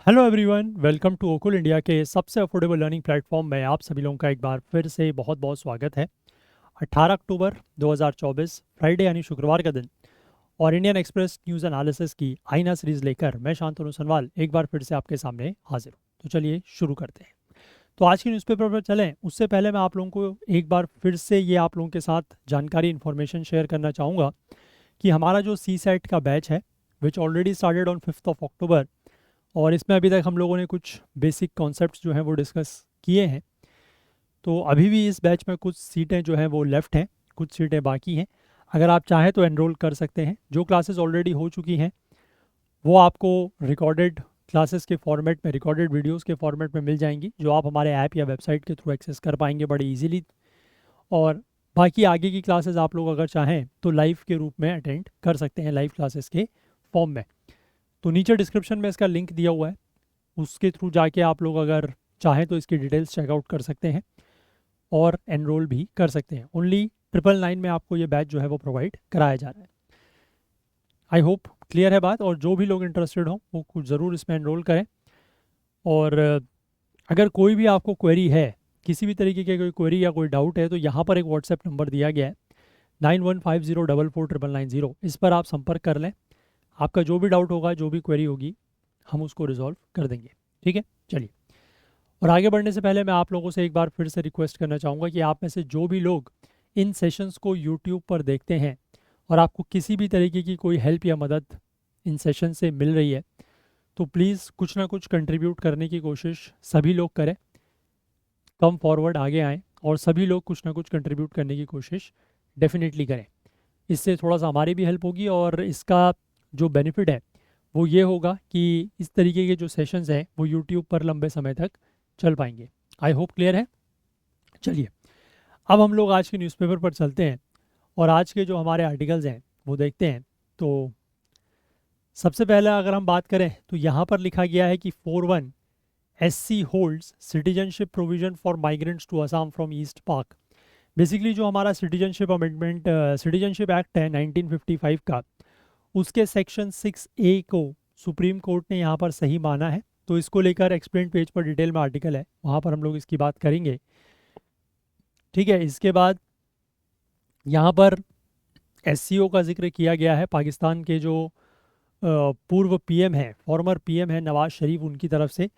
Hello everyone, welcome to ओकुल India के सबसे अफोर्डेबल लर्निंग प्लेटफॉर्म में आप सभी लोगों का एक बार फिर से बहुत बहुत स्वागत है। 18 अक्टूबर 2024 फ्राइडे यानी शुक्रवार का दिन और इंडियन एक्सप्रेस न्यूज़ एनालिसिस की आईना सीरीज लेकर मैं शांतनु सनवाल एक बार फिर से आपके सामने हाजिर हूँ। तो चलिए शुरू करते हैं। तो आज की न्यूज़पेपर पर चलें उससे पहले मैं आप लोगों को एक बार फिर से ये आप लोगों के साथ जानकारी इन्फॉर्मेशन शेयर करना चाहूँगा कि हमारा जो सी सेट का बैच है विच ऑलरेडी स्टार्टेड ऑन 5 अक्टूबर और इसमें अभी तक हम लोगों ने कुछ बेसिक कॉन्सेप्ट्स जो हैं वो डिस्कस किए हैं। तो अभी भी इस बैच में कुछ सीटें जो हैं वो लेफ़्ट हैं, कुछ सीटें बाकी हैं। अगर आप चाहें तो एनरोल कर सकते हैं। जो क्लासेस ऑलरेडी हो चुकी हैं वो आपको रिकॉर्डेड क्लासेस के फॉर्मेट में, रिकॉर्डेड वीडियोस के फॉर्मेट में मिल जाएंगी, जो आप हमारे ऐप या वेबसाइट के थ्रू एक्सेस कर पाएंगे बड़े इजीली। और बाकी आगे की क्लासेस आप लोग अगर चाहें तो लाइव के रूप में अटेंड कर सकते हैं, लाइव क्लासेस के फॉर्म में। तो नीचे डिस्क्रिप्शन में इसका लिंक दिया हुआ है, उसके थ्रू जाके आप लोग अगर चाहें तो इसकी डिटेल्स चेकआउट कर सकते हैं और एनरोल भी कर सकते हैं। ओनली 999 में आपको ये बैच जो है वो प्रोवाइड कराया जा रहा है। आई होप क्लियर है बात, और जो भी लोग इंटरेस्टेड हों वो कुछ ज़रूर इसमें एनरोल करें। और अगर कोई भी आपको क्वेरी है, किसी भी तरीके की कोई क्वेरी या कोई डाउट है, तो यहाँ पर एक व्हाट्सएप नंबर दिया गया है 9150449990। इस पर आप संपर्क कर लें। आपका जो भी डाउट होगा, जो भी क्वेरी होगी, हम उसको रिजॉल्व कर देंगे। ठीक है, चलिए। और आगे बढ़ने से पहले मैं आप लोगों से एक बार फिर से रिक्वेस्ट करना चाहूँगा कि आप में से जो भी लोग इन सेशंस को यूट्यूब पर देखते हैं और आपको किसी भी तरीके की कोई हेल्प या मदद इन सेशन से मिल रही है, तो प्लीज़ कुछ ना कुछ कंट्रीब्यूट करने की कोशिश सभी लोग करें। कम फॉरवर्ड आगे आएँ और सभी लोग कुछ ना कुछ कंट्रीब्यूट करने की कोशिश डेफिनेटली करें। इससे थोड़ा सा हमारी भी हेल्प होगी और इसका जो बेनिफिट है वो ये होगा कि इस तरीके के जो सेशंस हैं वो यूट्यूब पर लंबे समय तक चल पाएंगे। आई होप क्लियर है। चलिए, अब हम लोग आज के न्यूज़पेपर पर चलते हैं और आज के जो हमारे आर्टिकल्स हैं वो देखते हैं। तो सबसे पहले अगर हम बात करें तो यहाँ पर लिखा गया है कि 41 SC holds citizenship provision for migrants to Assam from east Pak. Basically जो हमारा सिटीजनशिप अमेंडमेंट, सिटीजनशिप एक्ट है 1955 का, उसके सेक्शन 6A को सुप्रीम कोर्ट ने यहाँ पर सही माना है। तो इसको लेकर एक्सप्लेन पेज पर डिटेल में आर्टिकल है, वहाँ पर हम लोग इसकी बात करेंगे। ठीक है, इसके बाद यहाँ पर SCO का जिक्र किया गया है। पाकिस्तान के जो पूर्व पीएम है, फॉर्मर पीएम है नवाज शरीफ, उनकी तरफ से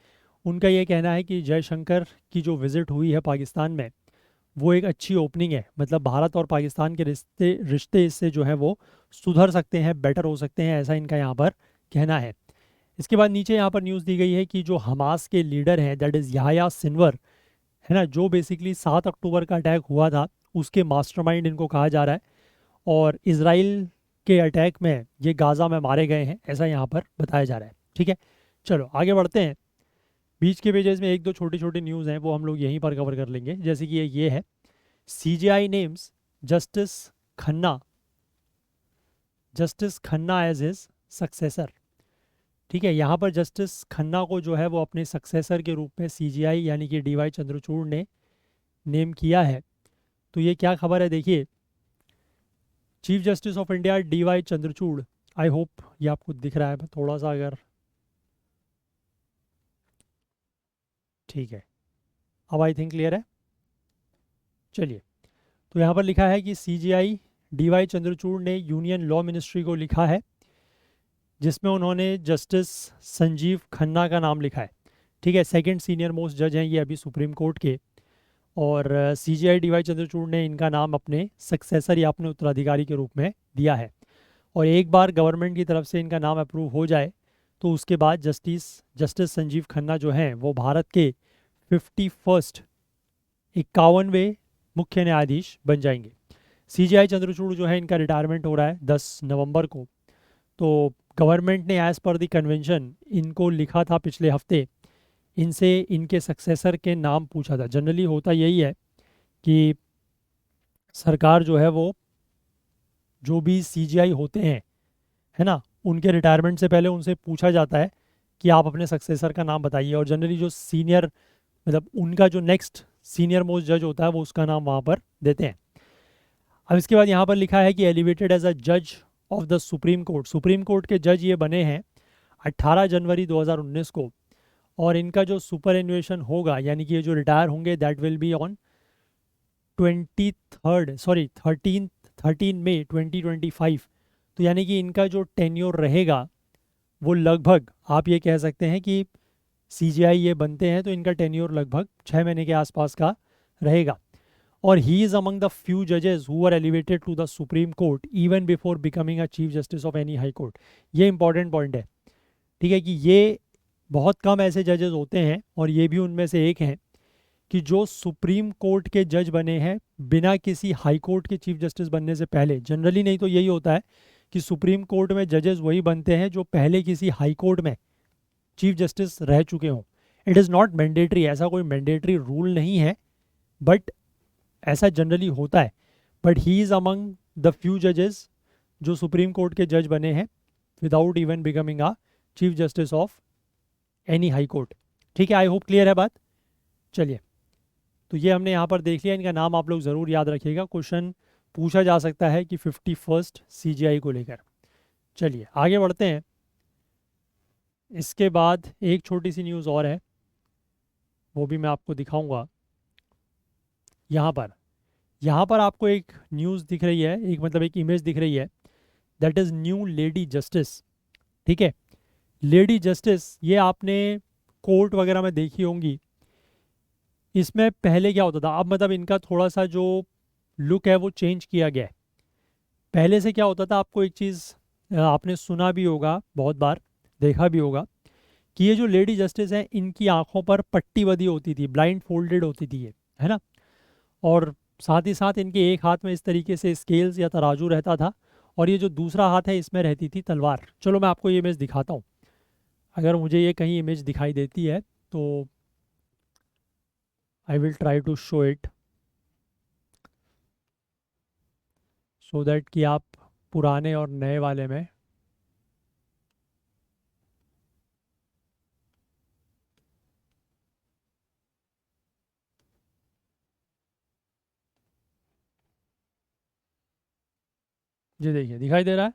उनका ये कहना है कि जयशंकर की जो विज़िट हुई है पाकिस्तान में वो एक अच्छी ओपनिंग है। मतलब भारत और पाकिस्तान के रिश्ते रिश्ते इससे जो है वो सुधर सकते हैं, बेटर हो सकते हैं, ऐसा इनका यहाँ पर कहना है। इसके बाद नीचे यहाँ पर न्यूज़ दी गई है कि जो हमास के लीडर हैं, दैट इज़ याह्या सिनवर, है ना, जो बेसिकली 7 अक्टूबर का अटैक हुआ था उसके मास्टरमाइंड इनको कहा जा रहा है। और इसराइल के अटैक में ये गाज़ा में मारे गए हैं, ऐसा यहाँ पर बताया जा रहा है। ठीक है, चलो आगे बढ़ते हैं। बीच के पेजेस में एक दो छोटी छोटी न्यूज़ हैं वो हम लोग यहीं पर कवर कर लेंगे। जैसे कि ये है, CGI names justice Khanna as his successor. ठीक है, यहाँ पर जस्टिस खन्ना को जो है वो अपने सक्सेसर के रूप में CGI यानी कि DY चंद्रचूड़ ने नेम किया है। तो ये क्या खबर है, देखिए। Chief justice of India DY Chandrachud, I hope ये आपको दिख रहा है थोड़ा सा, अगर ठीक है, अब आई थिंक क्लियर है। चलिए, तो यहाँ पर लिखा है कि CGI DY चंद्रचूड़ ने यूनियन लॉ मिनिस्ट्री को लिखा है, जिसमें उन्होंने जस्टिस संजीव खन्ना का नाम लिखा है। ठीक है, सेकंड सीनियर मोस्ट जज हैं ये अभी सुप्रीम कोर्ट के। और CGI DY चंद्रचूड़ ने इनका नाम अपने सक्सेसर या अपने उत्तराधिकारी के रूप में दिया है। और एक बार गवर्नमेंट की तरफ से इनका नाम अप्रूव हो जाए तो उसके बाद जस्टिस संजीव खन्ना जो हैं वो भारत के 51 51वें मुख्य न्यायाधीश बन जाएंगे। CGI चंद्रचूड़ जो है इनका रिटायरमेंट हो रहा है 10 नवंबर को। तो गवर्नमेंट ने एज़ पर द कन्वेंशन इनको लिखा था पिछले हफ्ते, इनसे इनके सक्सेसर के नाम पूछा था। जनरली होता यही है कि सरकार जो है वो जो भी CGI होते हैं, है ना, उनके रिटायरमेंट से पहले उनसे पूछा जाता है कि आप अपने सक्सेसर का नाम बताइए। और जनरली जो सीनियर, मतलब उनका जो नेक्स्ट सीनियर मोस्ट जज होता है वो उसका नाम वहाँ पर देते हैं। अब इसके बाद यहाँ पर लिखा है कि एलिवेटेड एज अ जज of the supreme court. Supreme court के जज ये बने हैं 18 जनवरी 2019 को। और इनका जो सुपर एन्युएशन होगा यानी कि ये जो रिटायर होंगे दैट विल बी ऑन 13 मई 2025। तो यानी कि इनका जो टेन्योर रहेगा वो लगभग आप ये कह सकते हैं कि सीजीआई ये बनते हैं तो इनका टेन्योर लगभग 6 महीने के आसपास का रहेगा। और he is among the few जजेस who are elevated to the supreme court even before becoming a chief justice of any high court. ये इंपॉर्टेंट पॉइंट है, ठीक है, कि ये बहुत कम ऐसे जजेस होते हैं और ये भी उनमें से एक हैं कि जो सुप्रीम कोर्ट के जज बने हैं बिना किसी हाई कोर्ट के चीफ जस्टिस बनने से पहले। जनरली नहीं तो यही होता है कि सुप्रीम कोर्ट में जजेस वही बनते हैं जो पहले किसी हाई कोर्ट में चीफ जस्टिस रह चुके हों। इट इज़ नॉट मैंडेटरी, ऐसा कोई मैंडेटरी रूल नहीं है, बट ऐसा जनरली होता है। But he is among the few जजेस जो सुप्रीम कोर्ट के जज बने हैं without even becoming a chief justice of any high court. ठीक है, आई होप क्लियर है बात। चलिए, तो ये हमने यहाँ पर देख लिया, इनका नाम आप लोग ज़रूर याद रखिएगा, क्वेश्चन पूछा जा सकता है कि 51st सीजीआई को लेकर। चलिए आगे बढ़ते हैं। इसके बाद एक छोटी सी न्यूज़ और है, वो भी मैं आपको दिखाऊंगा। यहाँ पर आपको एक न्यूज़ दिख रही है, एक मतलब एक इमेज दिख रही है, that is new lady justice. ठीक है, लेडी जस्टिस ये आपने कोर्ट वगैरह में देखी होंगी। इसमें पहले क्या होता था, अब मतलब इनका थोड़ा सा जो लुक है वो चेंज किया गया है। पहले से क्या होता था, आपको एक चीज़ आपने सुना भी होगा, बहुत बार देखा भी होगा, कि ये जो लेडी जस्टिस हैं इनकी आंखों पर पट्टी बंधी होती थी, ब्लाइंड फोल्डेड होती थी ये, है ना। और साथ ही साथ इनके एक हाथ में इस तरीके से स्केल्स या तराजू रहता था और ये जो दूसरा हाथ है इसमें रहती थी तलवार। चलो मैं आपको ये इमेज दिखाता हूँ, अगर मुझे ये कहीं इमेज दिखाई देती है तो I will try to show it so that कि आप पुराने और नए वाले में ये देखिए दिखाई दे रहा है।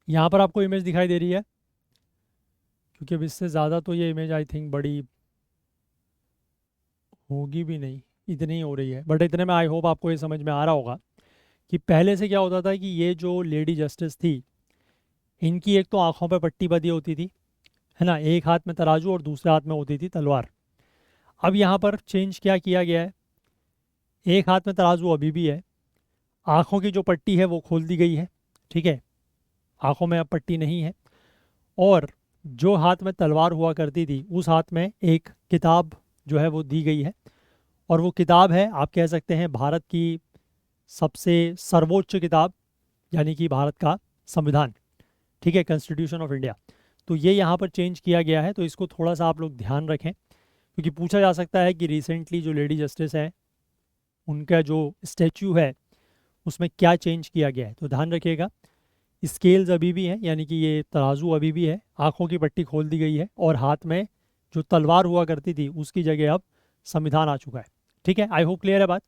यहाँ पर आपको इमेज दिखाई दे रही है, क्योंकि अब इससे ज़्यादा तो ये इमेज आई थिंक बड़ी होगी भी नहीं, इतनी ही हो रही है, बट इतने में आई होप आपको ये समझ में आ रहा होगा कि पहले से क्या होता था कि ये जो लेडी जस्टिस थी इनकी एक तो आंखों पे पट्टी बंधी होती थी, है ना, एक हाथ में तराजू और दूसरे हाथ में होती थी तलवार। अब यहाँ पर चेंज क्या किया गया है, एक हाथ में तराजू अभी भी है, आँखों की जो पट्टी है वो खोल दी गई है, ठीक है, आँखों में अब पट्टी नहीं है, और जो हाथ में तलवार हुआ करती थी उस हाथ में एक किताब जो है वो दी गई है। और वो किताब है, आप कह सकते हैं, भारत की सबसे सर्वोच्च किताब, यानी कि भारत का संविधान, ठीक है, कॉन्स्टिट्यूशन ऑफ इंडिया। तो ये यहाँ पर चेंज किया गया है, तो इसको थोड़ा सा आप लोग ध्यान रखें, क्योंकि पूछा जा सकता है कि रिसेंटली जो लेडी जस्टिस है उनका जो स्टैचू है उसमें क्या चेंज किया गया है, तो ध्यान रखिएगा। स्केल्स अभी भी हैं, यानी कि ये तराजू अभी भी है, आँखों की पट्टी खोल दी गई है और हाथ में जो तलवार हुआ करती थी उसकी जगह अब संविधान आ चुका है। ठीक है, आई होप क्लियर है बात।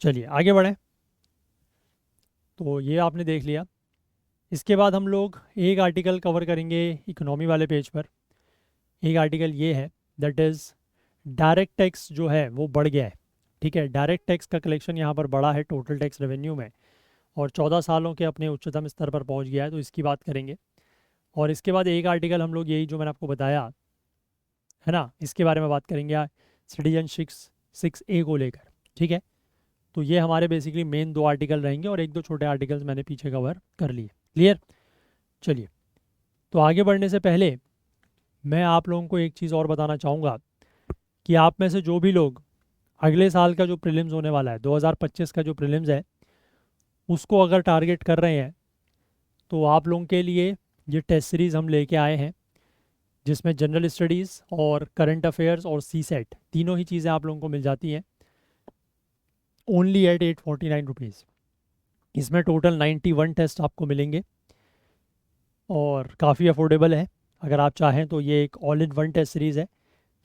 चलिए आगे बढ़ें। तो ये आपने देख लिया। इसके बाद हम लोग एक आर्टिकल कवर करेंगे इकोनॉमी वाले पेज पर। एक आर्टिकल ये है, दैट इज़ डायरेक्ट टैक्स जो है वो बढ़ गया है। ठीक है, डायरेक्ट टैक्स का कलेक्शन यहाँ पर बढ़ा है टोटल टैक्स रेवेन्यू में, और 14 सालों के अपने उच्चतम स्तर पर पहुँच गया है, तो इसकी बात करेंगे। और इसके बाद एक आर्टिकल हम लोग यही जो मैंने आपको बताया है ना, इसके बारे में बात करेंगे, सिटीजनशिप 6A को लेकर। ठीक है, तो ये हमारे बेसिकली मेन दो आर्टिकल रहेंगे और एक दो छोटे आर्टिकल्स मैंने पीछे कवर कर लिए। क्लियर। चलिए, तो आगे बढ़ने से पहले मैं आप लोगों को एक चीज़ और बताना चाहूँगा कि आप में से जो भी लोग अगले साल का जो प्रीलिम्स होने वाला है, 2025 का जो प्रीलिम्स है, उसको अगर टारगेट कर रहे हैं तो आप लोगों के लिए ये टेस्ट सीरीज़ हम लेके आए हैं, जिसमें जनरल स्टडीज़ और करंट अफेयर्स और सी सेट तीनों ही चीज़ें आप लोगों को मिल जाती हैं ओनली एट 849 रुपीज़। इसमें टोटल 91 टेस्ट आपको मिलेंगे और काफ़ी अफोर्डेबल है। अगर आप चाहें तो ये एक all in one test series है,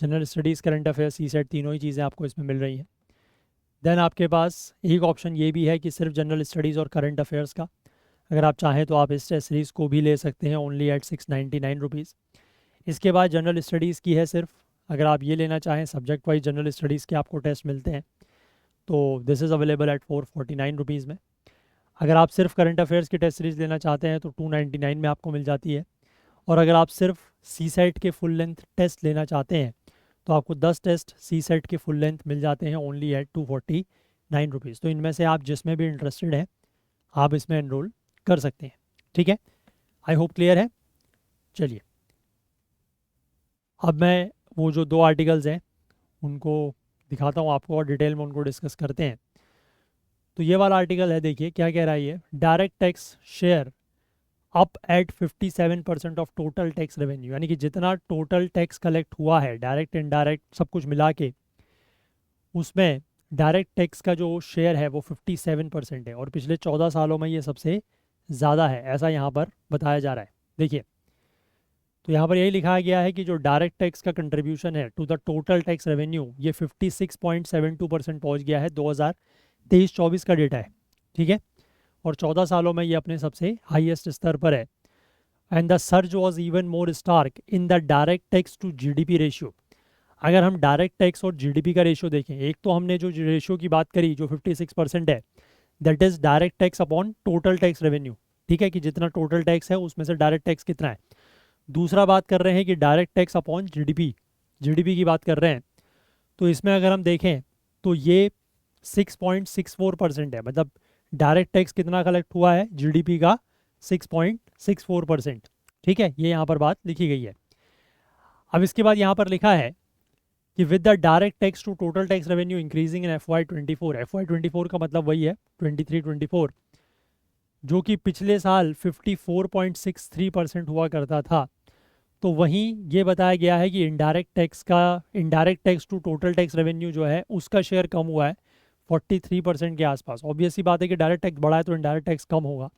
general studies, current affairs, CSAT तीनों ही चीज़ें आपको इसमें मिल रही हैं। देन आपके पास एक ऑप्शन ये भी है कि सिर्फ जनरल स्टडीज़ और करंट अफेयर्स का। अगर आप चाहें तो आप इस टेस्ट सीरीज़ को भी ले सकते हैं ओनली एट 699 रुपीज़। इसके बाद जनरल स्टडीज़ की है सिर्फ, अगर आप ये लेना चाहें सब्जेक्ट वाइज जनरल स्टडीज़ के आपको टेस्ट मिलते हैं, तो this is available at 449 rupees में। अगर आप सिर्फ करंट अफेयर्स की टेस्ट सीरीज़ लेना चाहते हैं तो 299 में आपको मिल जाती है। और अगर आप सिर्फ सी सेट के फुल लेंथ टेस्ट लेना चाहते हैं तो आपको 10 टेस्ट सी सेट के फुल लेंथ मिल जाते हैं ओनली एट 249 रुपीज़। तो इनमें से आप जिसमें भी इंटरेस्टेड हैं आप इसमें एनरोल कर सकते हैं। ठीक है, आई होप क्लियर है। चलिए अब मैं वो जो 2 आर्टिकल्स हैं उनको दिखाता हूँ आपको और डिटेल में उनको डिस्कस करते हैं। तो ये वाला आर्टिकल है, देखिए क्या कह रहा है ये, direct tax share up at 57% of total tax revenue, यानी कि जितना टोटल टैक्स कलेक्ट हुआ है डायरेक्ट इनडायरेक्ट सब कुछ मिला के, उसमें डायरेक्ट टैक्स का जो शेयर है वो 57% है और पिछले 14 सालों में ये सबसे ज़्यादा है, ऐसा यहाँ पर बताया जा रहा है। देखिए तो यहाँ पर यही लिखा गया है कि जो डायरेक्ट टैक्स का कंट्रीब्यूशन है to the total tax revenue ये 56.72% पहुँच गया है। 2023-24 का डेटा है, ठीक है, और 14 सालों में ये अपने सबसे हाईएस्ट स्तर पर है। And the surge was even more stark in the direct tax to GDP ratio. अगर हम डायरेक्ट टैक्स और जीडीपी का रेशियो देखें, एक तो हमने जो रेशियो की बात करी जो 56% है, that is direct tax upon total tax revenue, ठीक है, कि जितना टोटल टैक्स है उसमें से डायरेक्ट टैक्स कितना है। दूसरा बात कर रहे हैं कि direct tax upon GDP, GDP की बात कर रहे हैं, तो इसमें अगर हम देखें तो ये 6.64% है, मतलब डायरेक्ट टैक्स कितना कलेक्ट हुआ है जीडीपी का 6.64%, ठीक है, ये यहाँ पर बात लिखी गई है। अब इसके बाद यहाँ पर लिखा है कि with the direct tax to total tax revenue increasing in FY24, FY24 का मतलब वही है 23-24, जो कि पिछले साल 54.63% हुआ करता था, तो वहीं ये बताया गया है कि indirect tax to total tax revenue जो है उसका शेयर कम हुआ है 43% के आसपास। ऑब्वियस सी बात है कि डायरेक्ट टैक्स बढ़ा है तो इनडायरेक्ट टैक्स कम होगा,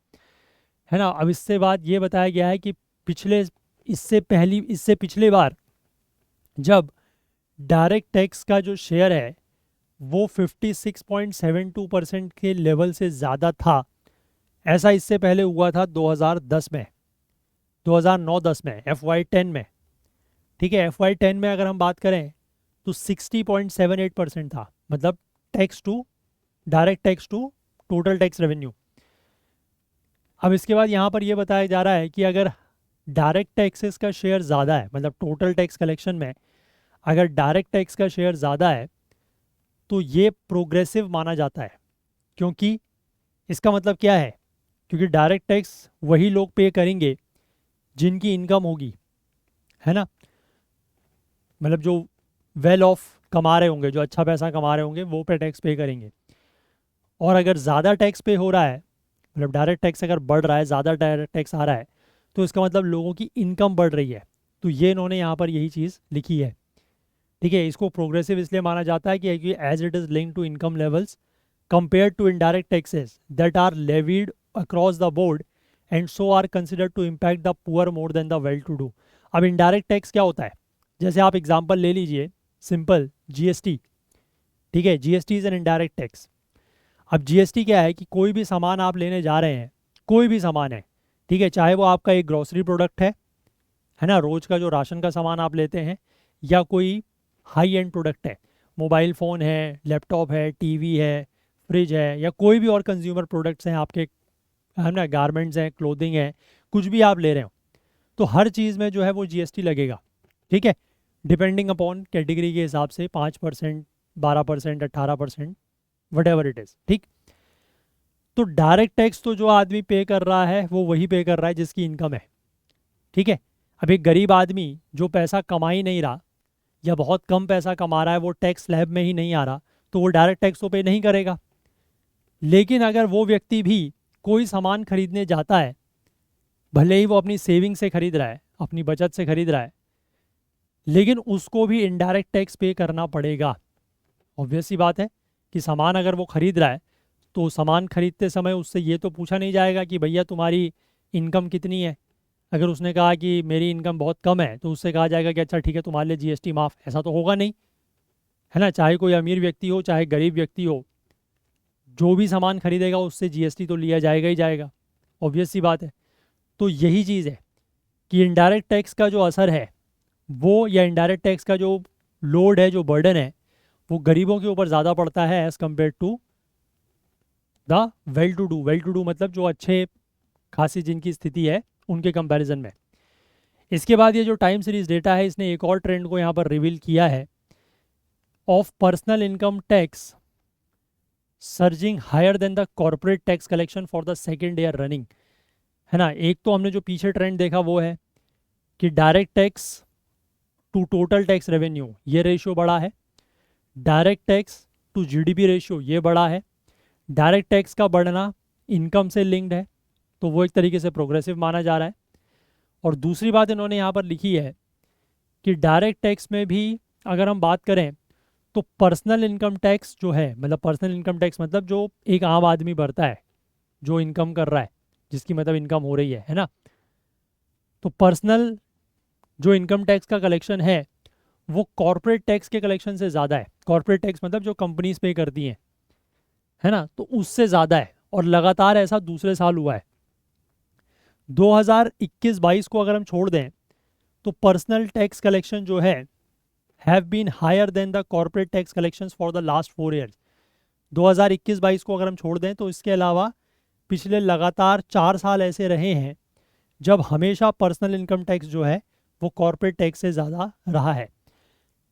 है ना। अब इससे बाद ये बताया गया है कि इससे पिछले बार जब डायरेक्ट टैक्स का जो शेयर है वो 56.72% के लेवल से ज़्यादा था, ऐसा इससे पहले हुआ था 2010 में, 2009-10 में, FY10 में, ठीक है। FY10 में अगर हम बात करें तो 60.78% था, मतलब direct tax to total tax revenue. अब इसके बाद यहाँ पर यह बताया जा रहा है कि अगर डायरेक्ट टैक्सेस का शेयर ज़्यादा है, मतलब टोटल टैक्स कलेक्शन में अगर डायरेक्ट टैक्स का शेयर ज़्यादा है तो ये प्रोग्रेसिव माना जाता है, क्योंकि इसका मतलब क्या है, क्योंकि डायरेक्ट टैक्स वही लोग पे करेंगे जिनकी इनकम होगी, है ना, मतलब जो वेल ऑफ कमा रहे होंगे, जो अच्छा पैसा कमा रहे होंगे वो पे टैक्स पे करेंगे। और अगर ज़्यादा टैक्स पे हो रहा है, मतलब डायरेक्ट टैक्स अगर बढ़ रहा है, ज़्यादा डायरेक्ट टैक्स आ रहा है, तो इसका मतलब लोगों की इनकम बढ़ रही है। तो ये इन्होंने यहाँ पर यही चीज़ लिखी है, ठीक है। इसको प्रोग्रेसिव इसलिए माना जाता है कि as it is link to income levels compare to indirect taxes that are levied across the board and so are considered to impact the poor more than the well to do. अब indirect tax क्या होता है, जैसे आप example ले लीजिए simple GST, ठीक है, GST is an indirect tax. अब जीएसटी क्या है कि कोई भी सामान आप लेने जा रहे हैं, कोई भी सामान है, ठीक है, चाहे वो आपका एक ग्रॉसरी प्रोडक्ट है ना, रोज़ का जो राशन का सामान आप लेते हैं, या कोई हाई एंड प्रोडक्ट है, मोबाइल फ़ोन है, लैपटॉप है, टीवी है, फ्रिज है, या कोई भी और कंज्यूमर प्रोडक्ट्स हैं आपके, है ना, गारमेंट्स हैं, क्लोथिंग है, कुछ भी आप ले रहे हो, तो हर चीज़ में जो है वो जीएसटी लगेगा, ठीक है, डिपेंडिंग अपॉन कैटेगरी के हिसाब से 5%, 12%, 18%, वट एवर इट इज़, ठीक। तो डायरेक्ट टैक्स तो जो आदमी पे कर रहा है वो वही पे कर रहा है जिसकी इनकम है, ठीक है। अब एक गरीब आदमी जो पैसा कमा ही नहीं रहा या बहुत कम पैसा कमा रहा है, वो टैक्स स्लैब में ही नहीं आ रहा, तो वो डायरेक्ट टैक्स तो पे नहीं करेगा। लेकिन अगर वो व्यक्ति भी कोई सामान खरीदने जाता है, भले ही वो अपनी सेविंग से खरीद रहा है, अपनी बचत से खरीद रहा है, लेकिन उसको भी इनडायरेक्ट टैक्स पे करना पड़ेगा। ऑब्वियस सी बात है कि सामान अगर वो खरीद रहा है तो सामान खरीदते समय उससे ये तो पूछा नहीं जाएगा कि भैया तुम्हारी इनकम कितनी है। अगर उसने कहा कि मेरी इनकम बहुत कम है तो उससे कहा जाएगा कि अच्छा ठीक है तुम्हारे लिए जीएसटी माफ़, ऐसा तो होगा नहीं, है ना। चाहे कोई अमीर व्यक्ति हो चाहे गरीब व्यक्ति हो, जो भी सामान खरीदेगा उससे जीएसटी तो लिया जाएगा ही जाएगा, ऑब्वियस सी बात है। तो यही चीज़ है कि इनडायरेक्ट टैक्स का जो असर है वो, या इनडायरेक्ट टैक्स का जो लोड है, जो बर्डन है, वो गरीबों के ऊपर ज़्यादा पड़ता है as compare to the well to do मतलब जो अच्छे खासी जिनकी स्थिति है उनके कंपैरिजन में। इसके बाद ये जो टाइम सीरीज डेटा है इसने एक और ट्रेंड को यहाँ पर रिवील किया है, of personal income tax surging higher than the corporate tax collection for the second year running. है ना, एक तो हमने जो पीछे ट्रेंड देखा वो है कि direct tax to total tax revenue ये रेशियो बढ़ा है, direct tax to GDP ratio ये बढ़ा है, डायरेक्ट टैक्स का बढ़ना इनकम से लिंक्ड है, तो वो एक तरीके से प्रोग्रेसिव माना जा रहा है। और दूसरी बात इन्होंने यहाँ पर लिखी है कि डायरेक्ट टैक्स में भी अगर हम बात करें तो पर्सनल इनकम टैक्स जो है, मतलब पर्सनल इनकम टैक्स मतलब जो एक आम आदमी भरता है, जो इनकम कर रहा है, जिसकी मतलब इनकम हो रही है ना, तो पर्सनल जो इनकम टैक्स का कलेक्शन है वो कॉर्पोरेट टैक्स के कलेक्शन से ज़्यादा है। कॉर्पोरेट टैक्स मतलब जो कंपनीज पे करती हैं, है ना, तो उससे ज़्यादा है, और लगातार ऐसा दूसरे साल हुआ है। 2021-22 को अगर हम छोड़ दें तो पर्सनल टैक्स कलेक्शन जो है have been higher than the corporate tax collections for the last 4 years. 2021-22 को अगर हम छोड़ दें तो इसके अलावा पिछले लगातार 4 साल ऐसे रहे हैं जब हमेशा पर्सनल इनकम टैक्स जो है वो कॉर्पोरेट टैक्स से ज़्यादा रहा है।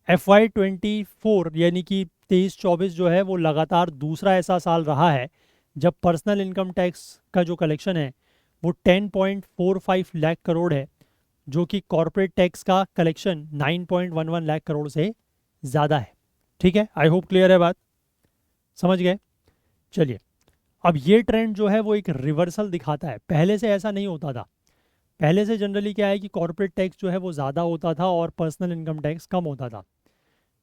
FY24 यानी कि 23-24 जो है वो लगातार दूसरा ऐसा साल रहा है जब पर्सनल इनकम टैक्स का जो कलेक्शन है वो 10.45 लाख करोड़ है, जो कि कॉर्पोरेट टैक्स का कलेक्शन 9.11 लाख करोड़ से ज़्यादा है। ठीक है, आई होप क्लियर है बात, समझ गए। चलिए, अब ये ट्रेंड जो है वो एक रिवर्सल दिखाता है, पहले से ऐसा नहीं होता था। पहले से जनरली क्या है कि कॉर्पोरेट टैक्स जो है वो ज़्यादा होता था और पर्सनल इनकम टैक्स कम होता था।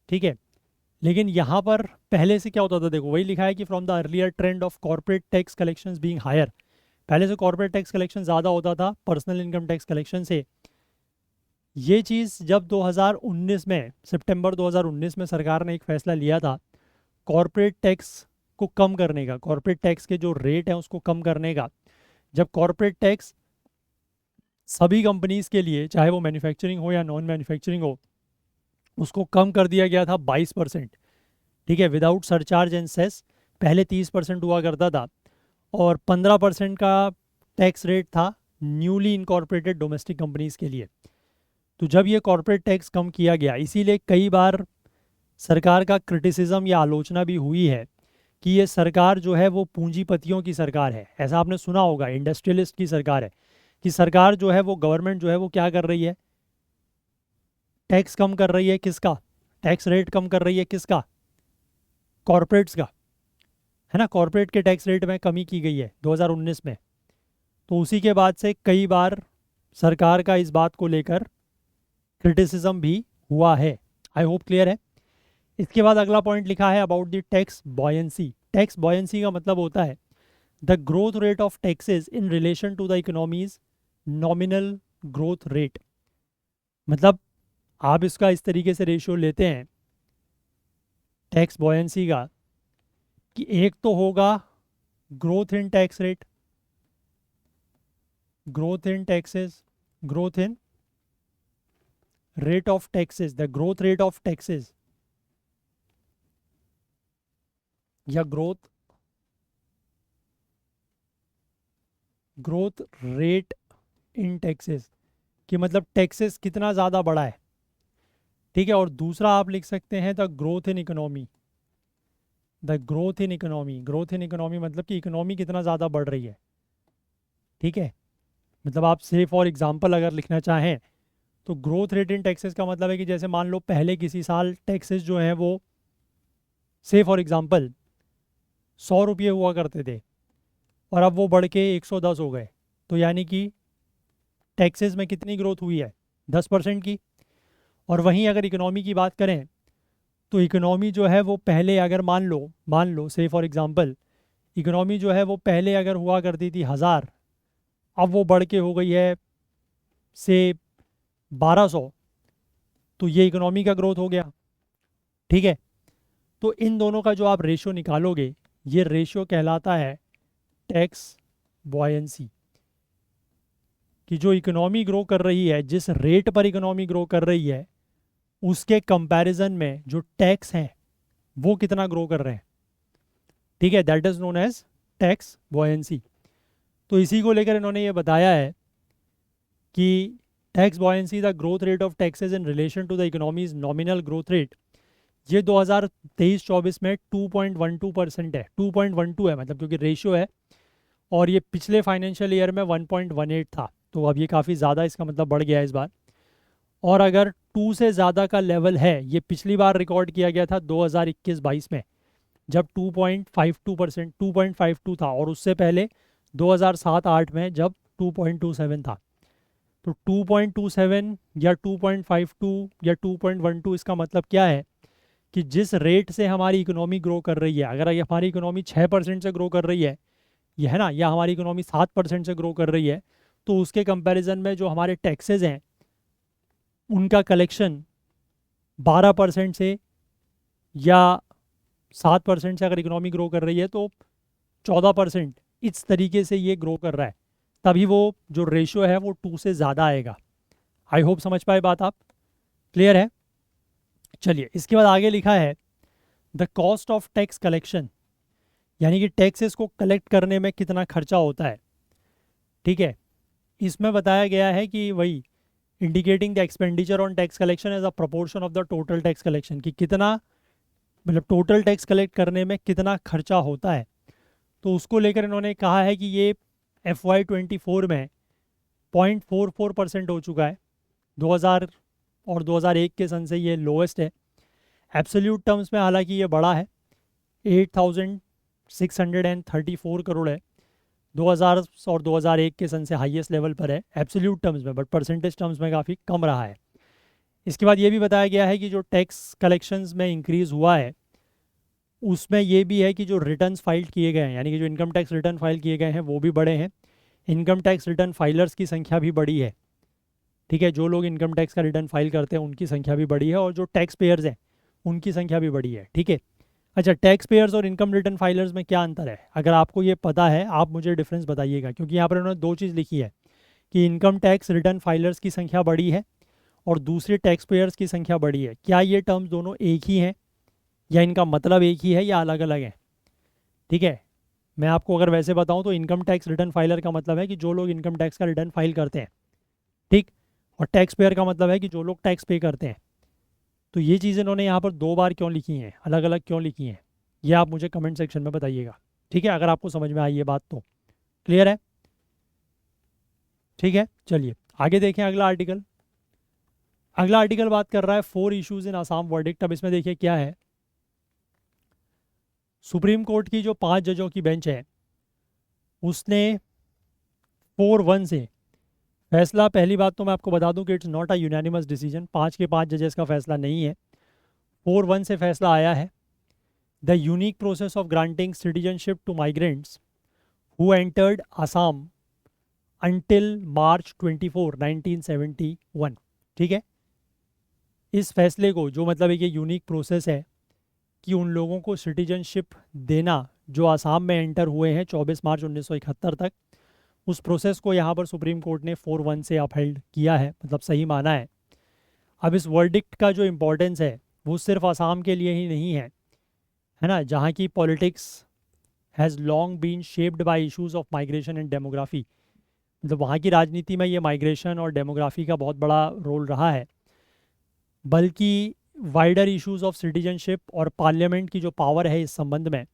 ठीक है, लेकिन यहाँ पर पहले से क्या होता था, देखो वही लिखा है कि from the earlier trend of corporate tax collections being higher, पहले से कॉर्पोरेट टैक्स कलेक्शन ज़्यादा होता था पर्सनल इनकम टैक्स कलेक्शन से। ये चीज़ जब 2019 में, सितंबर 2019 में सरकार ने एक फ़ैसला लिया था कॉर्पोरेट टैक्स को कम करने का, कॉर्पोरेट टैक्स के जो रेट हैं उसको कम करने का। जब कॉर्पोरेट टैक्स सभी कंपनीज़ के लिए, चाहे वो मैन्युफैक्चरिंग हो या नॉन मैन्युफैक्चरिंग हो, उसको कम कर दिया गया था 22%। ठीक है, विदाउट सरचार्ज एंड सेस। पहले 30% हुआ करता था और 15% का टैक्स रेट था न्यूली इनकॉर्पोरेटेड डोमेस्टिक कंपनीज़ के लिए। तो जब ये कॉर्पोरेट टैक्स कम किया गया, इसीलिए कई बार सरकार का क्रिटिसिज्म या आलोचना भी हुई है कि ये सरकार जो है वो पूंजीपतियों की सरकार है। ऐसा आपने सुना होगा, इंडस्ट्रियलिस्ट की सरकार है, कि सरकार जो है वो, गवर्नमेंट जो है वो क्या कर रही है, टैक्स कम कर रही है। किसका? टैक्स रेट कम कर रही है, किसका? कॉर्पोरेट्स का, है ना। कॉर्पोरेट के टैक्स रेट में कमी की गई है 2019 में। तो उसी के बाद से कई बार सरकार का इस बात को लेकर क्रिटिसिज्म भी हुआ है। आई होप क्लियर है। इसके बाद अगला पॉइंट लिखा है about the tax buoyancy. Tax buoyancy का मतलब होता है the growth rate of taxes in relation to the economy's nominal growth rate. मतलब आप इसका इस तरीके से रेशियो लेते हैं टैक्स बॉयंसी का कि एक तो होगा growth in tax rate, growth in taxes, growth in rate of taxes, the growth rate of taxes या ग्रोथ रेट इन टैक्सेस, कि मतलब टैक्सेस कितना ज़्यादा बढ़ा है। ठीक है, और दूसरा आप लिख सकते हैं the growth in economy, the growth in economy. Growth in economy मतलब कि इकोनॉमी कितना ज़्यादा बढ़ रही है। ठीक है, मतलब आप से फॉर एग्जांपल अगर लिखना चाहें तो ग्रोथ रेट इन टैक्सेस का मतलब है कि जैसे मान लो पहले किसी साल टैक्सेस जो हैं वो से फॉर एग्जांपल 100 रुपये हुआ करते थे और अब वो बढ़ के 110 हो गए, तो यानी कि टैक्सेस में कितनी ग्रोथ हुई है? 10% की। और वहीं अगर इकोनॉमी की बात करें तो इकोनॉमी जो है वो पहले अगर मान लो से फॉर एग्जांपल इकोनॉमी जो है वो पहले अगर हुआ करती थी 1000, अब वो बढ़ के हो गई है से 1200, तो ये इकोनॉमी का ग्रोथ हो गया। ठीक है, तो इन दोनों का जो आप रेशियो निकालोगे ये रेशियो कहलाता है टैक्स बॉयंसी। कि जो इकोनॉमी ग्रो कर रही है, जिस रेट पर इकोनॉमी ग्रो कर रही है, उसके कंपैरिजन में जो टैक्स हैं वो कितना ग्रो कर रहे हैं। ठीक है, that is known as tax buoyancy. तो इसी को लेकर इन्होंने ये बताया है कि tax buoyancy the growth rate of taxes in relation to the economy's nominal growth rate, ये 2023-24 में 2.12% है। 2.12 है मतलब, क्योंकि रेशियो है, और ये पिछले फाइनेंशियल ईयर में 1.18 था, तो अब ये काफ़ी ज़्यादा इसका मतलब बढ़ गया है इस बार। और अगर 2 से ज़्यादा का लेवल है, ये पिछली बार रिकॉर्ड किया गया था 2021-22 में, जब 2.52 था, और उससे पहले 2007-8 में जब 2.27 था। तो 2.27 या 2.52 या 2.12, इसका मतलब क्या है कि जिस रेट से हमारी इकोनॉमी ग्रो कर रही है, अगर ये हमारी इकोनॉमी 6% से ग्रो कर रही है, ये है ना, या हमारी इकोनॉमी 7% से ग्रो कर रही है, तो उसके कंपैरिजन में जो हमारे टैक्सेस हैं उनका कलेक्शन 12% से या 7% से, अगर इकोनॉमी ग्रो कर रही है तो 14%, इस तरीके से ये ग्रो कर रहा है, तभी वो जो रेशियो है वो 2 से ज़्यादा आएगा। आई होप समझ पाए बात आप, क्लियर है। चलिए, इसके बाद आगे लिखा है the cost of tax collection, यानी कि टैक्सेस को कलेक्ट करने में कितना खर्चा होता है। ठीक है, इसमें बताया गया है कि वही indicating the expenditure on tax collection as a proportion of the total tax collection, कि कितना मतलब टोटल टैक्स कलेक्ट करने में कितना खर्चा होता है। तो उसको लेकर इन्होंने कहा है कि ये FY24 में 0.44% हो चुका है। 2000 और 2001 के सन से ये लोएस्ट है। एब्सोल्यूट टर्म्स में हालांकि ये बड़ा है, 8634 करोड़ है। 2000 और 2001 के सन से हाईएस्ट लेवल पर है एब्सोल्यूट टर्म्स में, बट परसेंटेज टर्म्स में काफ़ी कम रहा है। इसके बाद ये भी बताया गया है कि जो टैक्स कलेक्शंस में इंक्रीज़ हुआ है, उसमें ये भी है कि जो रिटर्न्स फाइल किए गए हैं, यानी कि जो इनकम टैक्स रिटर्न फाइल किए गए हैं वो भी बढ़े हैं। इनकम टैक्स रिटर्न फाइलर्स की संख्या भी बढ़ी है। ठीक है, जो लोग इनकम टैक्स का रिटर्न फाइल करते हैं उनकी संख्या भी बढ़ी है, और जो टैक्स पेयर्स हैं उनकी संख्या भी बढ़ी है। ठीक है, अच्छा, टैक्स पेयर्स और इनकम रिटर्न फाइलर्स में क्या अंतर है, अगर आपको ये पता है आप मुझे डिफरेंस बताइएगा, क्योंकि यहाँ पर उन्होंने दो चीज़ लिखी है कि इनकम टैक्स रिटर्न फाइलर्स की संख्या बढ़ी है और दूसरे टैक्स पेयर्स की संख्या बढ़ी है। क्या ये टर्म्स दोनों एक ही हैं, या इनका मतलब एक ही है, या अलग अलग है। ठीक है, मैं आपको अगर वैसे बताऊं तो इनकम टैक्स रिटर्न फाइलर का मतलब है कि जो लोग इनकम टैक्स का रिटर्न फाइल करते हैं। ठीक, और टैक्स पेयर का मतलब है कि जो लोग टैक्स पे करते हैं। तो ये चीज़ इन्होंने यहाँ पर दो बार क्यों लिखी हैं, अलग अलग क्यों लिखी हैं, ये आप मुझे कमेंट सेक्शन में बताइएगा। ठीक है, अगर आपको समझ में आई ये बात तो क्लियर है। ठीक है, चलिए आगे देखें अगला आर्टिकल। अगला आर्टिकल बात कर रहा है 4 इश्यूज इन आसाम वर्डिक्ट। अब इसमें देखिए क्या है, सुप्रीम कोर्ट की जो 5 जजों की बेंच है उसने 4-1 से फैसला, पहली बात तो मैं आपको बता दूं कि it's not a unanimous decision, 5 के 5 जजेस का फैसला नहीं है, 4-1 से फैसला आया है। The unique process of granting citizenship to migrants who entered Assam until March 24, 1971। ठीक है, इस फैसले को, जो मतलब एक ये यूनिक प्रोसेस है कि उन लोगों को सिटीजनशिप देना जो आसाम में एंटर हुए हैं 24 मार्च 1971 तक, उस प्रोसेस को यहाँ पर सुप्रीम कोर्ट ने 4-1 से अपहेल्ड किया है, मतलब सही माना है। अब इस वर्डिक्ट का जो इम्पोर्टेंस है वो सिर्फ आसाम के लिए ही नहीं है ना, जहाँ की politics has long bean shaped by issues of migration and demography. मतलब वहाँ की राजनीति में ये माइग्रेशन और डेमोग्राफी का बहुत बड़ा रोल रहा है, बल्कि वाइडर इश्यूज ऑफ सिटीजनशिप और पार्लियामेंट की जो पावर है इस संबंध में,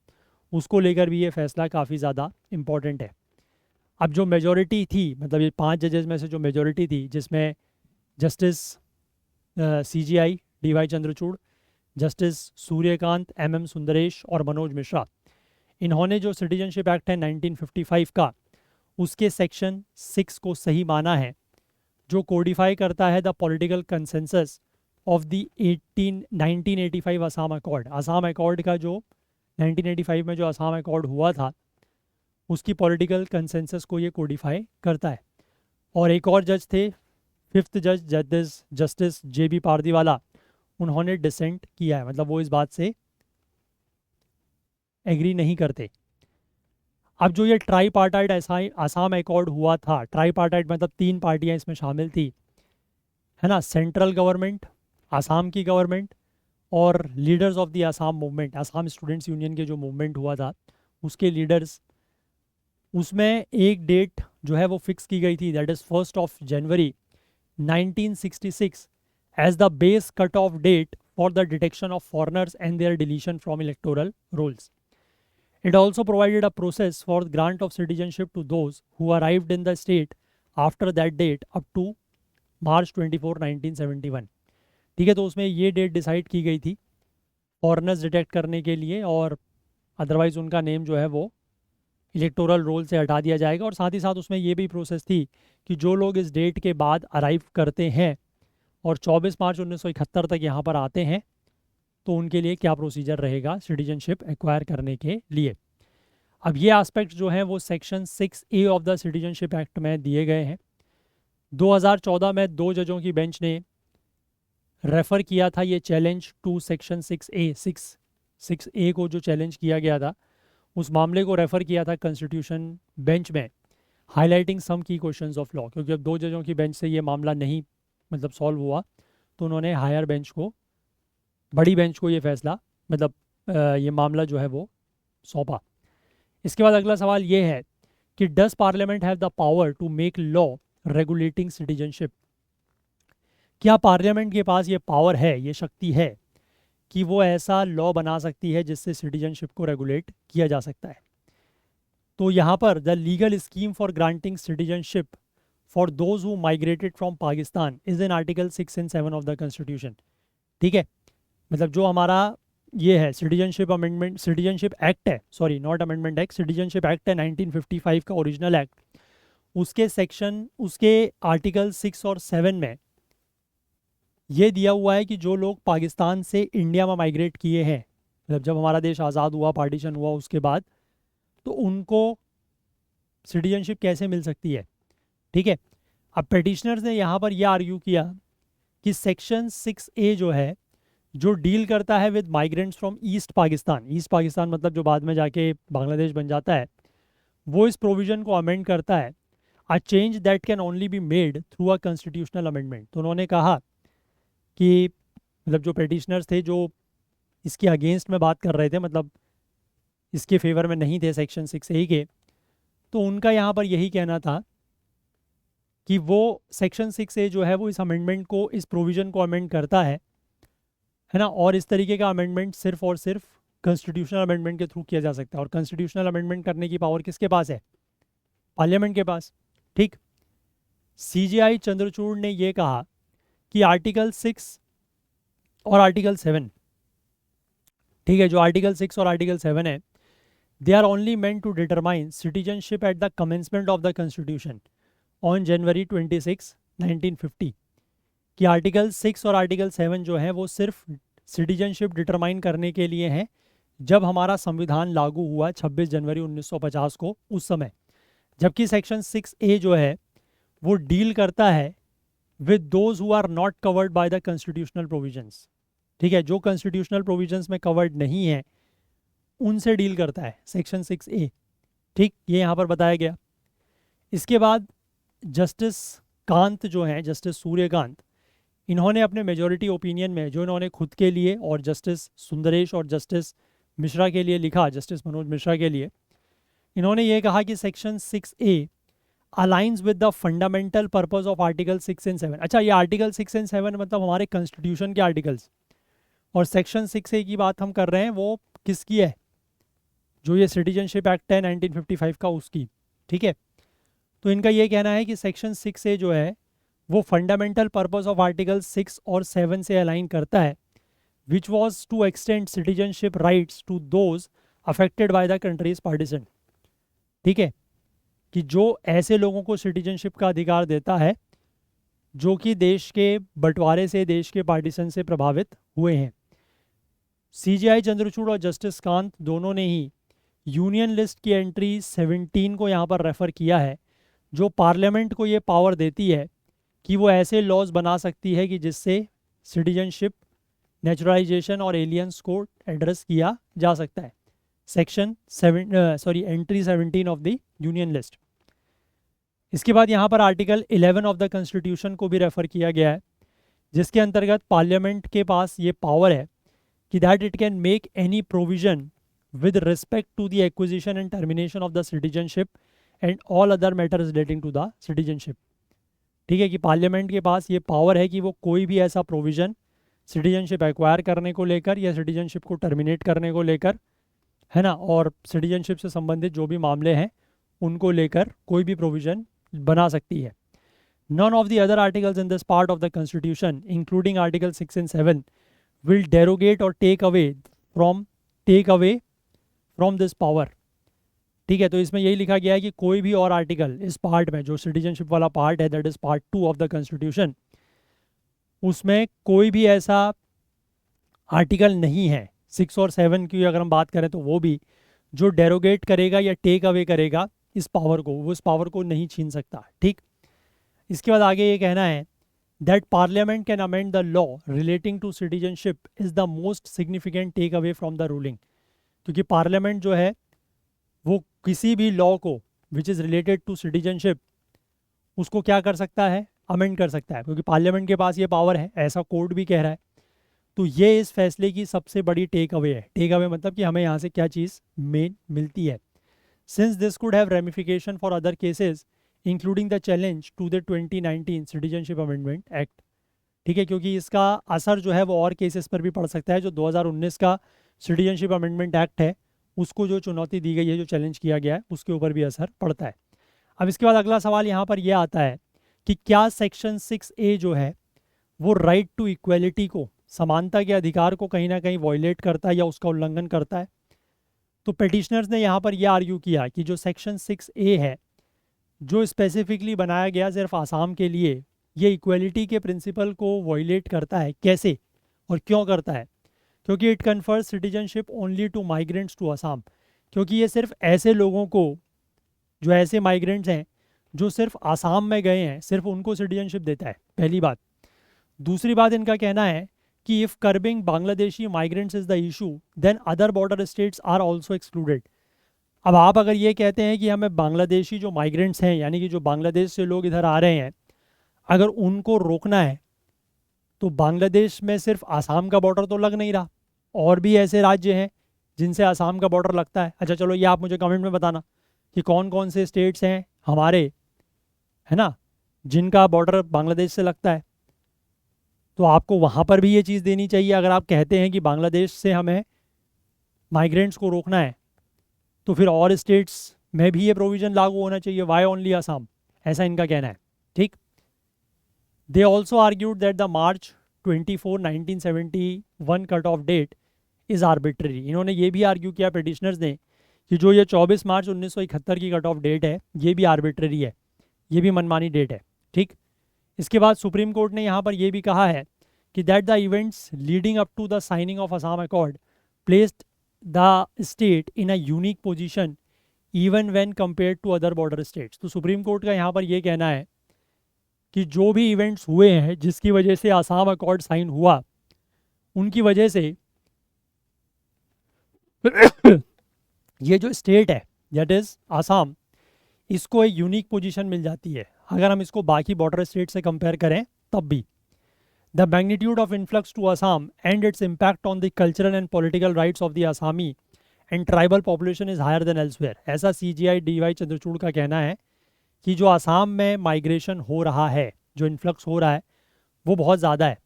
उसको लेकर भी ये फैसला काफ़ी ज़्यादा इम्पॉर्टेंट है। अब जो मेजॉरिटी थी, मतलब ये 5 जजेस में से जो मेजॉरिटी थी, जिसमें justice CGI DY Chandrachud, justice Suryakant MM Sundresh और मनोज मिश्रा, इन्होंने जो सिटीजनशिप एक्ट है 1955 का, उसके सेक्शन 6 को सही माना है, जो कोडिफाई करता है the political consensus of the 1985 Assam accord. Assam accord का जो 1985 में जो आसाम अकॉर्ड हुआ था, उसकी पॉलिटिकल कंसेंसस को ये कोडिफाई करता है। और एक और जज थे, 5th जज जस्टिस JB पारदीवाला, उन्होंने डिसेंट किया है, मतलब वो इस बात से एग्री नहीं करते। अब जो ये ट्राईपार्टाइट आसाम एकॉर्ड हुआ था, ट्राईपार्टाइट मतलब 3 पार्टियां इसमें शामिल थी, है ना, सेंट्रल गवर्नमेंट, आसाम की गवर्नमेंट और leaders of the Assam movement, Assam students union के जो मूवमेंट हुआ था उसके लीडर्स। उसमें एक डेट जो है वो फिक्स की गई थी, that is 1 January 1966 as the base cut-off date for the detection of foreigners and their deletion from electoral rolls. It also provided a process for grant of citizenship to those who arrived in the state after that date up to March 24, 1971. ठीक है, तो उसमें ये date decide की गई थी foreigners detect करने के लिए, और अदरवाइज़ उनका नेम जो है वो इलेक्टोरल रोल से हटा दिया जाएगा। और साथ ही साथ उसमें ये भी प्रोसेस थी कि जो लोग इस डेट के बाद अराइव करते हैं और 24 मार्च 1971 तक यहाँ पर आते हैं तो उनके लिए क्या प्रोसीजर रहेगा सिटीजनशिप एक्वायर करने के लिए। अब ये एस्पेक्ट जो हैं वो section 6A of the citizenship act में दिए गए हैं। 2014 में 2 जजों की बेंच ने रेफ़र किया था ये चैलेंज टू सेक्शन 6A को जो चैलेंज किया गया था उस मामले को रेफ़र किया था कॉन्स्टिट्यूशन बेंच में, हाईलाइटिंग सम की क्वेश्चंस ऑफ लॉ। क्योंकि अब 2 जजों की बेंच से ये मामला नहीं मतलब सॉल्व हुआ तो उन्होंने हायर बेंच को, बड़ी बेंच को ये फैसला मतलब ये मामला जो है वो सौंपा। इसके बाद अगला सवाल ये है कि does parliament have the power to make law regulating citizenship. क्या पार्लियामेंट के पास ये पावर है, ये शक्ति है कि वो ऐसा लॉ बना सकती है जिससे सिटीजनशिप को रेगुलेट किया जा सकता है। तो यहाँ पर the legal scheme for granting citizenship for those who migrated from Pakistan is in article 6 and 7 of the constitution. ठीक है, मतलब जो हमारा ये है सिटीजनशिप अमेंडमेंट, सिटीजनशिप एक्ट है, sorry not amendment act, citizenship act है 1955 का ओरिजिनल एक्ट, उसके सेक्शन, उसके आर्टिकल 6 और 7 में ये दिया हुआ है कि जो लोग पाकिस्तान से इंडिया में माइग्रेट किए हैं, मतलब जब हमारा देश आज़ाद हुआ, पार्टीशन हुआ उसके बाद, तो उनको सिटीजनशिप कैसे मिल सकती है। ठीक है, अब पेटिशनर्स ने यहाँ पर यह आर्ग्यू किया कि सेक्शन 6A जो है जो डील करता है with migrants from east Pakistan, east Pakistan मतलब जो बाद में जाके बांग्लादेश बन जाता है, वो इस प्रोविज़न को अमेंड करता है, a change that can only be made through a constitutional amendment. तो उन्होंने कहा कि मतलब जो पेटिशनर्स थे जो इसके अगेंस्ट में बात कर रहे थे, मतलब इसके फेवर में नहीं थे सेक्शन 6A के, तो उनका यहाँ पर यही कहना था कि वो सेक्शन 6A जो है वो इस अमेंडमेंट को, इस प्रोविज़न को अमेंड करता है ना, और इस तरीके का अमेंडमेंट सिर्फ और सिर्फ कॉन्स्टिट्यूशनल अमेंडमेंट के थ्रू किया जा सकता है। और कॉन्स्टिट्यूशनल अमेंडमेंट करने की पावर किसके पास है, पार्लियामेंट के पास। ठीक, CJI चंद्रचूड़ ने ये कहा कि आर्टिकल 6 और आर्टिकल 7, ठीक है, जो आर्टिकल 6 और आर्टिकल 7 है, they are only meant to determine citizenship at the commencement of the constitution on January 26, 1950। कि आर्टिकल 6 और आर्टिकल 7 जो है वो सिर्फ सिटीजनशिप डिटरमाइन करने के लिए हैं जब हमारा संविधान लागू हुआ 26 जनवरी 1950 को, उस समय। जबकि सेक्शन 6A जो है वो डील करता है with those who are not covered by the constitutional provisions. ठीक है, जो कॉन्स्टिट्यूशनल प्रोविजंस में कवर्ड नहीं है उनसे डील करता है सेक्शन 6A। ठीक, ये यहाँ पर बताया गया। इसके बाद जस्टिस कांत जो हैं, जस्टिस सूर्यकांत, इन्होंने अपने मेजॉरिटी ओपिनियन में जो इन्होंने खुद के लिए और जस्टिस सुंदरेश और जस्टिस मिश्रा के लिए लिखा, जस्टिस मनोज मिश्रा के लिए, इन्होंने ये कहा कि section 6A aligns with the fundamental purpose of article 6 and 7। अच्छा, ये आर्टिकल 6 and 7 मतलब हमारे कॉन्स्टिट्यूशन के आर्टिकल्स, और सेक्शन 6A की बात हम कर रहे हैं वो किसकी है, जो ये सिटीजनशिप एक्ट है 1955 का, उसकी। ठीक है, तो इनका ये कहना है कि सेक्शन 6A जो है वो फंडामेंटल पर्पस ऑफ आर्टिकल 6 और 7 से अलाइन करता है, which was to extend citizenship rights to those affected by the country's partition. ठीक है, कि जो ऐसे लोगों को सिटीजनशिप का अधिकार देता है जो कि देश के बंटवारे से, देश के पार्टीशन से प्रभावित हुए हैं। CJI चंद्रचूड़ और जस्टिस कांत दोनों ने ही यूनियन लिस्ट की एंट्री 17 को यहाँ पर रेफ़र किया है, जो पार्लियामेंट को ये पावर देती है कि वो ऐसे लॉज बना सकती है कि जिससे सिटीजनशिप, नेचुरलाइजेशन और एलियंस को एड्रेस किया जा सकता है। Section entry 17 of the union list. इसके बाद यहाँ पर आर्टिकल 11 ऑफ द कॉन्स्टिट्यूशन को भी रेफर किया गया है, जिसके अंतर्गत पार्लियामेंट के पास ये पावर है कि that it can make any provision with respect to the acquisition and termination of the citizenship and all other matters relating to the citizenship. ठीक है, कि पार्लियामेंट के पास ये पावर है कि वो कोई भी ऐसा प्रोविज़न सिटीजनशिप एक्वायर करने को लेकर या सिटीजनशिप को टर्मिनेट करने को लेकर, है ना, और सिटीजनशिप से संबंधित जो भी मामले हैं उनको लेकर कोई भी प्रोविज़न बना सकती है। None of the other articles in this part of the Constitution, including Article 6 and 7, will derogate or take away from this power। ठीक है, तो इसमें यही लिखा गया है कि कोई भी और आर्टिकल इस पार्ट में, जो सिटीजनशिप वाला पार्ट है, that is part 2 of the constitution, उसमें कोई भी ऐसा आर्टिकल नहीं है 6 और 7 की अगर हम बात करें तो वो भी, जो डेरोगेट करेगा या टेक अवे करेगा इस पावर को, वो इस पावर को नहीं छीन सकता। ठीक, इसके बाद आगे ये कहना है that parliament can amend the law relating to citizenship is the most significant take away from the ruling. क्योंकि पार्लियामेंट जो है वो किसी भी लॉ को which is related to citizenship, उसको क्या कर सकता है, अमेंड कर सकता है, क्योंकि पार्लियामेंट के पास ये पावर है, ऐसा कोर्ट भी कह रहा है। तो ये इस फैसले की सबसे बड़ी टेक अवे है। टेक अवे मतलब कि हमें यहाँ से क्या चीज़ मेन मिलती है। Since this could have ramification for other cases including the challenge to the 2019 citizenship amendment act. ठीक है, क्योंकि इसका असर जो है वो और केसेस पर भी पड़ सकता है। जो 2019 का सिटीजनशिप अमेंडमेंट एक्ट है, उसको जो चुनौती दी गई है, जो चैलेंज किया गया है, उसके ऊपर भी असर पड़ता है। अब इसके बाद अगला सवाल यहाँ पर यह आता है कि क्या सेक्शन 6A जो है वो राइट टू इक्वलिटी को, समानता के अधिकार को कहीं ना कहीं वॉयलेट करता है या उसका उल्लंघन करता है। तो पिटिशनर्स ने यहाँ पर यह आर्ग्यू किया कि जो सेक्शन 6A है, जो स्पेसिफिकली बनाया गया सिर्फ आसाम के लिए, ये इक्वलिटी के प्रिंसिपल को वॉयलेट करता है। कैसे और क्यों करता है? क्योंकि it confers citizenship only to migrants to Assam. क्योंकि ये सिर्फ ऐसे लोगों को, जो ऐसे माइग्रेंट्स हैं जो सिर्फ आसाम में गए हैं, सिर्फ उनको सिटीजनशिप देता है, पहली बात। दूसरी बात, इनका कहना है कि if curbing Bangladeshi migrants is the issue then other border states are also excluded. अब आप अगर ये कहते हैं कि हमें बांग्लादेशी जो माइग्रेंट्स हैं, यानी कि जो बांग्लादेश से लोग इधर आ रहे हैं, अगर उनको रोकना है तो बांग्लादेश में सिर्फ आसाम का बॉर्डर तो लग नहीं रहा, और भी ऐसे राज्य हैं जिनसे आसाम का बॉर्डर लगता है। अच्छा चलो, ये आप मुझे कमेंट में बताना कि कौन कौन से स्टेट्स हैं हमारे, है ना, जिनका बॉर्डर बांग्लादेश से लगता है। तो आपको वहाँ पर भी ये चीज़ देनी चाहिए। अगर आप कहते हैं कि बांग्लादेश से हमें माइग्रेंट्स को रोकना है, तो फिर और स्टेट्स में भी ये प्रोविज़न लागू होना चाहिए। वाई ओनली आसाम, ऐसा इनका कहना है। ठीक, they also argued that the March 24, 1971 cut off that is arbitrary. इन्होंने ये भी आर्ग्यू किया पिटिशनर्स ने कि जो ये 24 मार्च 1971 की कट ऑफ डेट है, ये भी आर्बिट्ररी है, ये भी मनमानी डेट है। ठीक, इसके बाद सुप्रीम कोर्ट ने यहाँ पर यह भी कहा है कि that the events leading up to the signing of Assam accord placed the state in a unique position even when compared to other border states. तो सुप्रीम कोर्ट का यहाँ पर यह कहना है कि जो भी इवेंट्स हुए हैं जिसकी वजह से असम अकॉर्ड साइन हुआ, उनकी वजह से ये जो स्टेट है दैट इज़ असम, इसको एक यूनिक पोजीशन मिल जाती है अगर हम इसको बाकी बॉर्डर स्टेट से कंपेयर करें तब भी। The magnitude of influx to Assam and its impact on the cultural and political rights of the Assamese and tribal population is higher than elsewhere. ऐसा CGI DY चंद्रचूड़ का कहना है कि जो आसाम में माइग्रेशन हो रहा है, जो इन्फ्लक्स हो रहा है, वो बहुत ज़्यादा है,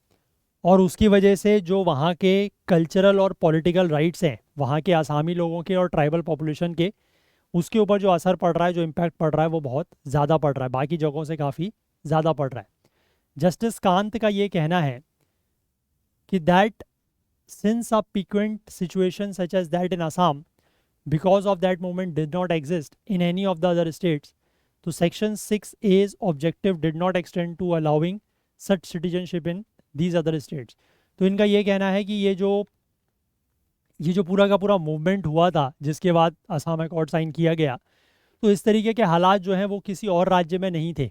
और उसकी वजह से जो वहाँ के कल्चरल और पॉलिटिकल राइट्स हैं वहाँ के आसामी लोगों के और ट्राइबल पॉपुलेशन के, उसके ऊपर जो असर पड़ रहा है, जो इम्पैक्ट पड़ रहा है, वो बहुत ज़्यादा पड़ रहा है, बाकी जगहों से काफ़ी ज़्यादा पड़ रहा है। जस्टिस कांत का ये कहना है कि that since a piquant situation such as that in Assam, because of that movement did not exist in any of the other states, तो section 6A's objective did not extend to allowing such citizenship in these other states. तो इनका ये कहना है कि ये जो पूरा का पूरा मूवमेंट हुआ था जिसके बाद असम अकॉर्ड साइन किया गया, तो इस तरीके के हालात जो हैं वो किसी और राज्य में नहीं थे।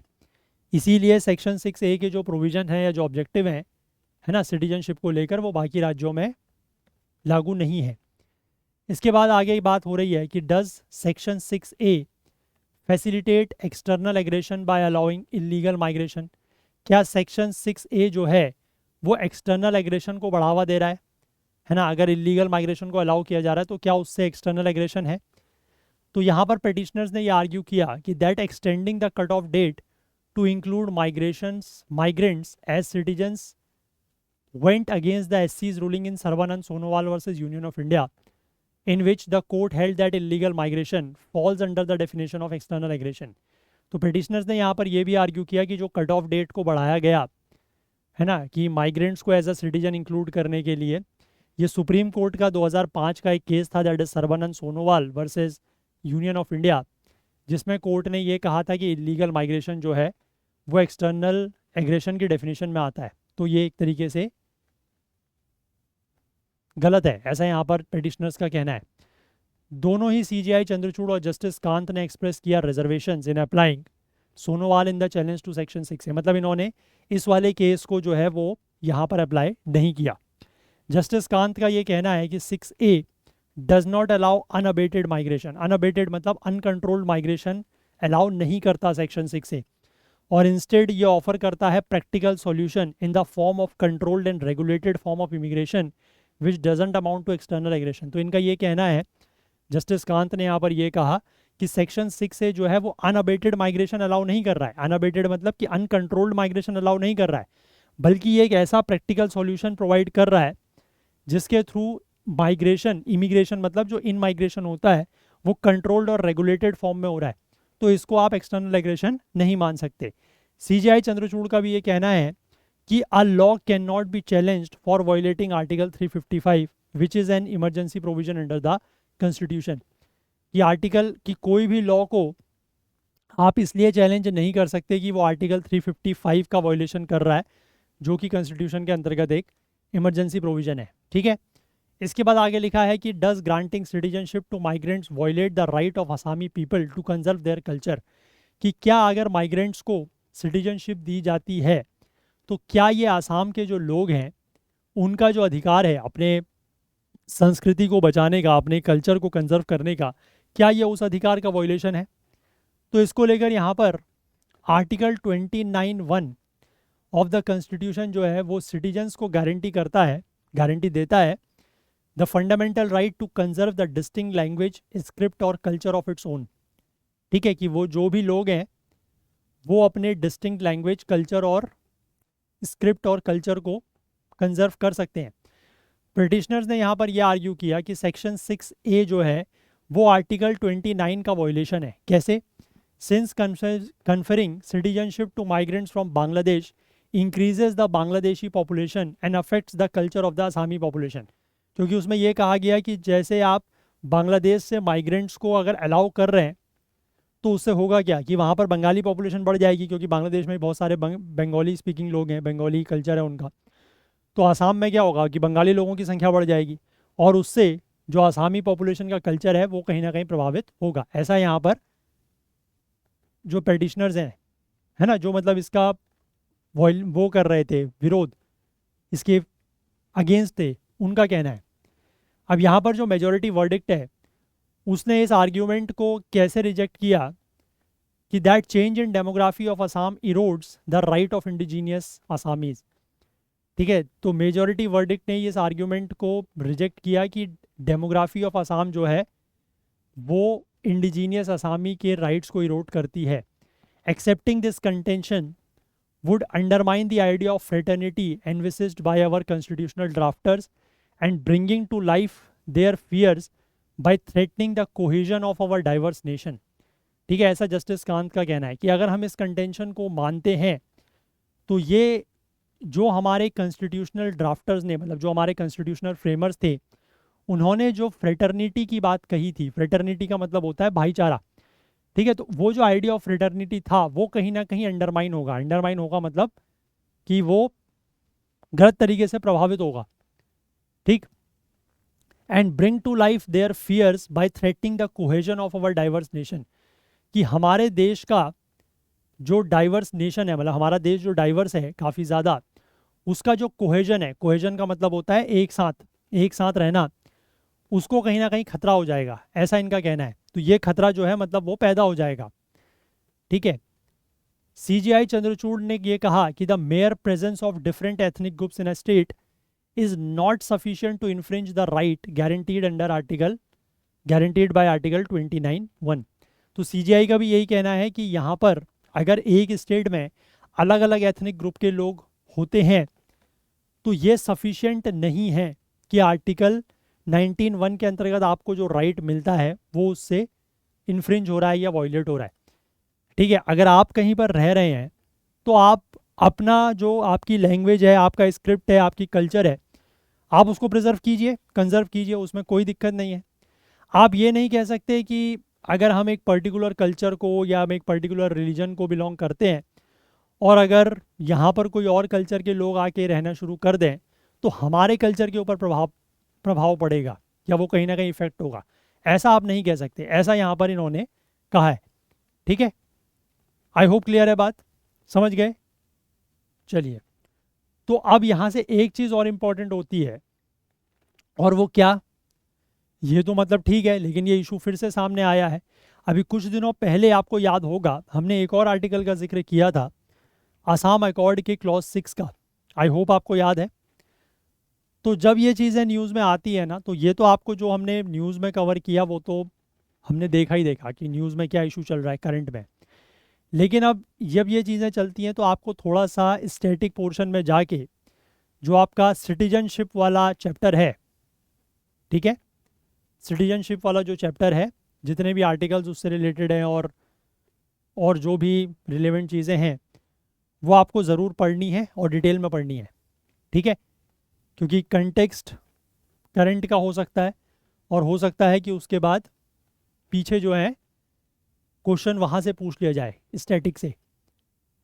इसीलिए सेक्शन 6A के जो प्रोविज़न हैं या जो ऑब्जेक्टिव हैं, है ना, सिटीजनशिप को लेकर, वो बाकी राज्यों में लागू नहीं है। इसके बाद आगे बात हो रही है कि does section 6A facilitate external aggression by allowing illegal migration. क्या सेक्शन 6A जो है वो एक्सटर्नल एग्रेशन को बढ़ावा दे रहा है ना? अगर इलीगल माइग्रेशन को अलाउ किया जा रहा है तो क्या उससे एक्सटर्नल एग्रेशन है? तो यहाँ पर पिटिशनर्स ने ये आर्ग्यू किया कि that extending the cut off date to include migrants as citizens went against the SC's ruling in Sarvanand Sonowal versus Union of India, in which the court held that illegal migration falls under the definition of external aggression. तो petitioners ने यहाँ पर यह भी argue किया कि जो cut off date को बढ़ाया गया है ना कि माइग्रेंट्स को एज अ सिटीजन इंक्लूड करने के लिए, ये सुप्रीम कोर्ट का 2005 का एक केस था that is Sarbananda Sonowal versus union of India, जिसमें कोर्ट ने ये कहा था कि इलीगल माइग्रेशन जो है वो एक्सटर्नल एग्रेशन की डेफिनेशन में आता है। तो ये एक तरीके से गलत है, ऐसा यहाँ पर पिटिशनर्स का कहना है। दोनों ही CJI चंद्रचूड़ और जस्टिस कांत ने एक्सप्रेस किया reservations in applying Sonowal in the challenge to section 6A, मतलब इन्होंने इस वाले केस को जो है वो यहाँ पर अप्लाई नहीं किया। जस्टिस कांत का ये कहना है कि 6A does not allow unabated migration, unabated मतलब अनकंट्रोल्ड माइग्रेशन अलाउ नहीं करता सेक्शन 6A, और इंस्टेड ये ऑफर करता है practical solution in the form of controlled and regulated form of immigration which doesn't amount to external aggression. तो इनका ये कहना है, जस्टिस कांत ने यहाँ पर ये कहा कि सेक्शन 6A जो है वो अनअबेटेड माइग्रेशन अलाउ नहीं कर रहा है, अनअबेटेड मतलब कि अनकंट्रोल्ड माइग्रेशन अलाउ नहीं कर रहा है, बल्कि ये एक ऐसा प्रैक्टिकल सॉल्यूशन प्रोवाइड कर रहा है जिसके थ्रू माइग्रेशन, इमिग्रेशन मतलब जो इन माइग्रेशन होता है वो कंट्रोल्ड और रेगुलेटेड फॉर्म में हो रहा है, तो इसको आप एक्सटर्नल एग्रेशन नहीं मान सकते। CJI चंद्रचूड़ का भी ये कहना है कि a law can not be challenged for violating article 355 which is an emergency provision under the constitution. ये आर्टिकल की कोई भी लॉ को आप इसलिए चैलेंज नहीं कर सकते कि वो आर्टिकल 355 का वायलेशन कर रहा है, जो कि कॉन्स्टिट्यूशन के अंतर्गत एक इमरजेंसी प्रोविजन है। ठीक है, इसके बाद आगे लिखा है कि does granting citizenship to migrants violate the right of Assamese people to conserve their culture. कि क्या अगर माइग्रेंट्स को सिटीजनशिप दी जाती है तो क्या ये आसाम के जो लोग हैं उनका जो अधिकार है अपने संस्कृति को बचाने का, अपने कल्चर को कंजर्व करने का, क्या ये उस अधिकार का वायलेशन है? तो इसको लेकर यहाँ पर आर्टिकल 29(1) ऑफ द कॉन्स्टिट्यूशन जो है वो सिटीजन्स को गारंटी करता है, गारंटी देता है the fundamental right to conserve the distinct language, script और कल्चर ऑफ इट्स ओन। ठीक है, कि वो जो भी लोग हैं वो अपने डिस्टिंक्ट लैंग्वेज, कल्चर और स्क्रिप्ट और कल्चर को कंजर्व कर सकते हैं। पिटिशनर्स ने यहाँ पर यह आर्ग्यू किया कि सेक्शन 6A जो है वो आर्टिकल 29 का वायलेशन है। कैसे? Since conferring citizenship to migrants from Bangladesh increases the Bangladeshi population and affects the culture of the Assamese population. क्योंकि उसमें यह कहा गया कि जैसे आप बांग्लादेश से माइग्रेंट्स को अगर अलाउ कर रहे हैं तो उससे होगा क्या कि वहाँ पर बंगाली पॉपुलेशन बढ़ जाएगी, क्योंकि बांग्लादेश में बहुत सारे बंगाली स्पीकिंग लोग हैं, बंगाली कल्चर है उनका। तो आसाम में क्या होगा कि बंगाली लोगों की संख्या बढ़ जाएगी और उससे जो आसामी पॉपुलेशन का कल्चर है वो कहीं ना कहीं प्रभावित होगा। ऐसा यहाँ पर जो पेटिशनर्स हैं, है ना, जो मतलब इसका वो कर रहे थे, विरोध इसके अगेंस्ट थे, उनका कहना है। अब यहाँ पर जो मेजॉरिटी वर्डिक्ट है उसने इस आर्ग्यूमेंट को कैसे रिजेक्ट किया कि that change in demography of Assam erodes the right of indigenous Assamese. ठीक है, तो मेजॉरिटी वर्डिक्ट ने इस आर्ग्यूमेंट को रिजेक्ट किया कि डेमोग्राफी ऑफ असम जो है वो इंडिजीनियस आसामी के राइट्स को इरोड करती है। Accepting this contention would undermine the idea of fraternity envisaged by our constitutional drafters and bringing to life their fears by threatening the cohesion of our diverse nation। ठीक है, ऐसा जस्टिस कांत का कहना है कि अगर हम इस कंटेंशन को मानते हैं तो ये जो हमारे कॉन्स्टिट्यूशनल ड्राफ्टर्स ने, मतलब जो हमारे कॉन्स्टिट्यूशनल फ्रेमर्स थे, उन्होंने जो फ्रेटर्निटी की बात कही थी, फ्रेटर्निटी का मतलब होता है भाईचारा। ठीक है, तो वो जो आइडिया ऑफ फ्रेटर्निटी था वो कहीं ना कहीं अंडरमाइन होगा। अंडरमाइन होगा मतलब कि वो गलत तरीके से प्रभावित होगा। ठीक, and bring to life their fears by threatening the cohesion of our diverse nation. कि हमारे देश का जो डाइवर्स नेशन है, मतलब हमारा देश जो डाइवर्स है काफ़ी ज़्यादा, उसका जो कोहेजन है, कोहेजन का मतलब होता है एक साथ रहना, उसको कहीं ना कहीं खतरा हो जाएगा, ऐसा इनका कहना है। तो ये खतरा जो है मतलब वो पैदा हो जाएगा, ठीक है। CGI चंद्रचूड़ ने ये कहा कि the mere presence of different ethnic groups in a state is not sufficient to infringe the right guaranteed by article 29(1). तो CGI का भी यही कहना है कि यहाँ पर अगर एक स्टेट में अलग अलग एथनिक ग्रुप के लोग होते हैं तो ये सफिशिएंट नहीं है कि आर्टिकल 19(1) के अंतर्गत आपको जो राइट मिलता है वो उससे इन्फ्रिंज हो रहा है या वॉयलेट हो रहा है, ठीक है। अगर आप कहीं पर रह रहे हैं तो आप अपना जो आपकी लैंग्वेज है, आपका स्क्रिप्ट है, आपकी कल्चर है, आप उसको प्रिजर्व कीजिए, कंजर्व कीजिए, उसमें कोई दिक्कत नहीं है। आप ये नहीं कह सकते कि अगर हम एक पर्टिकुलर कल्चर को या हम एक पर्टिकुलर रिलीजन को बिलोंग करते हैं और अगर यहाँ पर कोई और कल्चर के लोग आके रहना शुरू कर दें तो हमारे कल्चर के ऊपर प्रभाव पड़ेगा या वो कहीं ना कहीं इफेक्ट होगा, ऐसा आप नहीं कह सकते। ऐसा यहाँ पर इन्होंने कहा है, ठीक है। आई होप क्लियर है बात, समझ गए। चलिए, तो अब यहाँ से एक चीज़ और इम्पॉर्टेंट होती है, और वो क्या, ये तो मतलब ठीक है, लेकिन ये इशू फिर से सामने आया है। अभी कुछ दिनों पहले आपको याद होगा हमने एक और आर्टिकल का जिक्र किया था, आसाम अकॉर्ड के क्लॉज 6 का। आई होप आपको याद है। तो जब ये चीज़ें न्यूज़ में आती है ना, तो ये तो आपको जो हमने न्यूज़ में कवर किया वो तो हमने देखा ही देखा कि न्यूज़ में क्या इशू चल रहा है करंट में। लेकिन अब जब ये चीज़ें चलती हैं तो आपको थोड़ा सा स्टैटिक पोर्शन में जाके जो आपका सिटीजनशिप वाला चैप्टर है, ठीक है, सिटीजनशिप वाला जो चैप्टर है, जितने भी आर्टिकल्स उससे रिलेटेड हैं और जो भी रिलेवेंट चीज़ें हैं वो आपको ज़रूर पढ़नी है और डिटेल में पढ़नी है, ठीक है। क्योंकि कंटेक्स्ट करंट का हो सकता है और हो सकता है कि उसके बाद पीछे जो है क्वेश्चन वहाँ से पूछ लिया जाए स्टैटिक से,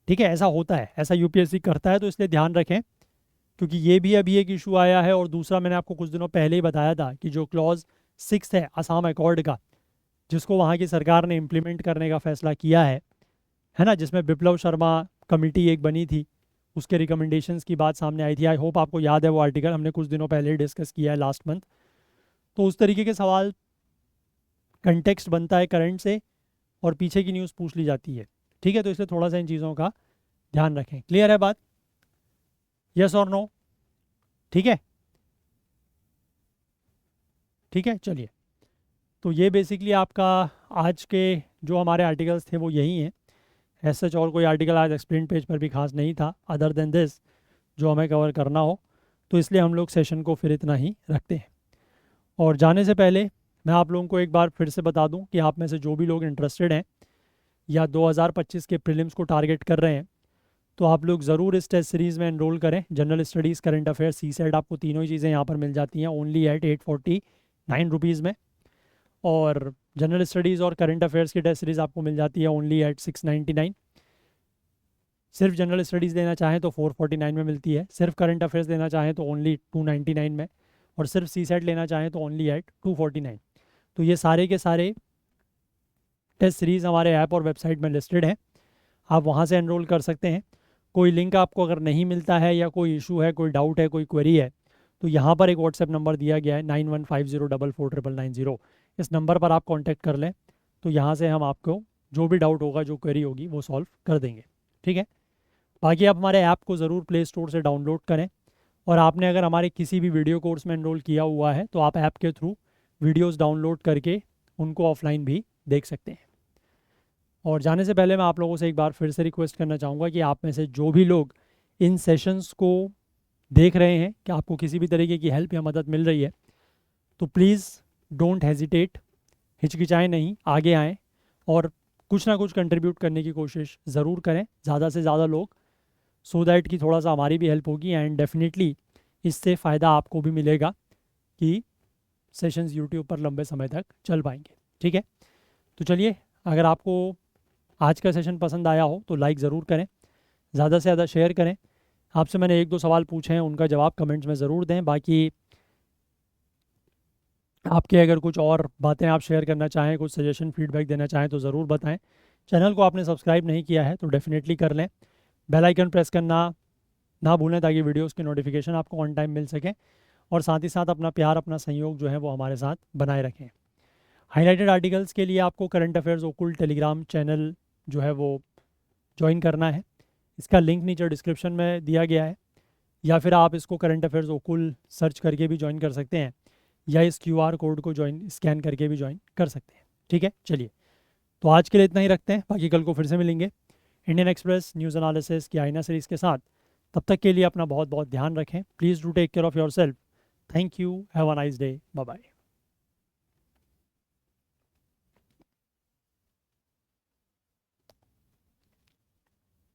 ठीक है। ऐसा होता है, ऐसा यूपीएससी करता है, तो इसलिए ध्यान रखें। क्योंकि ये भी अभी एक इशू आया है, और दूसरा मैंने आपको कुछ दिनों पहले ही बताया था कि जो क्लॉज 6 है आसाम अकॉर्ड का, जिसको वहाँ की सरकार ने इम्प्लीमेंट करने का फैसला किया है ना, जिसमें बिप्लव शर्मा कमेटी एक बनी थी, उसके रिकमेंडेशंस की बात सामने आई थी। आई होप आपको याद है वो आर्टिकल, हमने कुछ दिनों पहले ही डिस्कस किया है लास्ट मंथ। तो उस तरीके के सवाल कंटेक्स्ट बनता है करंट से और पीछे की न्यूज़ पूछ ली जाती है, ठीक है। तो इसलिए थोड़ा सा इन चीज़ों का ध्यान रखें। क्लियर है बात, यस और नो, ठीक है, ठीक है। चलिए, तो ये बेसिकली आपका आज के जो हमारे आर्टिकल्स थे वो यही हैं। ऐसा सच और कोई आर्टिकल आज एक्सप्लेन पेज पर भी खास नहीं था अदर देन दिस जो हमें कवर करना हो, तो इसलिए हम लोग सेशन को फिर इतना ही रखते हैं। और जाने से पहले मैं आप लोगों को एक बार फिर से बता दूं कि आप में से जो भी लोग इंटरेस्टेड हैं या 2025 के प्रीलिम्स को टारगेट कर रहे हैं, तो आप लोग ज़रूर इस टेस्ट सीरीज़ में एनरोल करें। General studies, current affairs, CSET, आपको तीनों ही चीज़ें यहाँ पर मिल जाती हैं ओनली एट 849 रुपीज़ में। और जनरल स्टडीज़ और करंट अफेयर्स की टेस्ट सीरीज़ आपको मिल जाती है ओनली एट 699। सिर्फ जनरल स्टडीज़ लेना चाहें तो 449 में मिलती है, सिर्फ करंट अफेयर्स लेना चाहें तो ओनली 299 में, और सिर्फ CSET लेना चाहें तो ओनली एट 249। तो ये सारे के सारे टेस्ट सीरीज़ हमारे ऐप और वेबसाइट में लिस्टेड हैं, आप वहाँ से एनरोल कर सकते हैं। कोई लिंक आपको अगर नहीं मिलता है या कोई इशू है, कोई डाउट है, कोई क्वेरी है, तो यहाँ पर एक व्हाट्सएप नंबर दिया गया है 9150449990। इस नंबर पर आप कांटेक्ट कर लें, तो यहाँ से हम आपको जो भी डाउट होगा, जो क्वेरी होगी, वो सॉल्व कर देंगे, ठीक है। बाकी आप हमारे ऐप को ज़रूर प्ले स्टोर से डाउनलोड करें, और आपने अगर हमारे किसी भी वीडियो कोर्स में एनरोल किया हुआ है तो आप ऐप के थ्रू वीडियोज़ डाउनलोड करके उनको ऑफलाइन भी देख सकते हैं। और जाने से पहले मैं आप लोगों से एक बार फिर से रिक्वेस्ट करना चाहूँगा कि आप में से जो भी लोग इन सेशंस को देख रहे हैं कि आपको किसी भी तरीके की हेल्प या मदद मिल रही है, तो प्लीज़ डोंट हेजिटेट, हिचकिचाएं नहीं, आगे आएँ और कुछ ना कुछ कंट्रीब्यूट करने की कोशिश ज़रूर करें, ज़्यादा से ज़्यादा लोग, सो दैट कि थोड़ा सा हमारी भी हेल्प होगी, एंड डेफिनेटली इससे फ़ायदा आपको भी मिलेगा कि सेशंस यूट्यूब पर लंबे समय तक चल पाएंगे, ठीक है। तो चलिए, अगर आपको आज का सेशन पसंद आया हो तो लाइक ज़रूर करें, ज़्यादा से ज़्यादा शेयर करें। आपसे मैंने एक दो सवाल पूछे हैं, उनका जवाब कमेंट्स में ज़रूर दें। बाकी आपके अगर कुछ और बातें आप शेयर करना चाहें, कुछ सजेशन, फीडबैक देना चाहें तो ज़रूर बताएं। चैनल को आपने सब्सक्राइब नहीं किया है तो डेफिनेटली कर लें, बेल आइकन प्रेस करना ना भूलें ताकि वीडियोस की नोटिफिकेशन आपको ऑन टाइम मिल सके। और साथ ही साथ अपना प्यार, अपना सहयोग जो है वो हमारे साथ बनाए रखें। हाईलाइटेड आर्टिकल्स के लिए आपको करंट अफेयर्स ओकुल टेलीग्राम चैनल जो है वो ज्वाइन करना है। इसका लिंक नीचे डिस्क्रिप्शन में दिया गया है, या फिर आप इसको करंट अफेयर्स ओकुल सर्च करके भी ज्वाइन कर सकते हैं, या इस क्यूआर कोड को स्कैन करके भी ज्वाइन कर सकते हैं। ठीक है, चलिए तो आज के लिए इतना ही रखते हैं, बाकी कल को फिर से मिलेंगे इंडियन एक्सप्रेस न्यूज़ एनालिसिस की आईना सीरीज़ के साथ। तब तक के लिए अपना बहुत बहुत ध्यान रखें। Please do take care of yourself. Thank you, have a nice day, bye bye.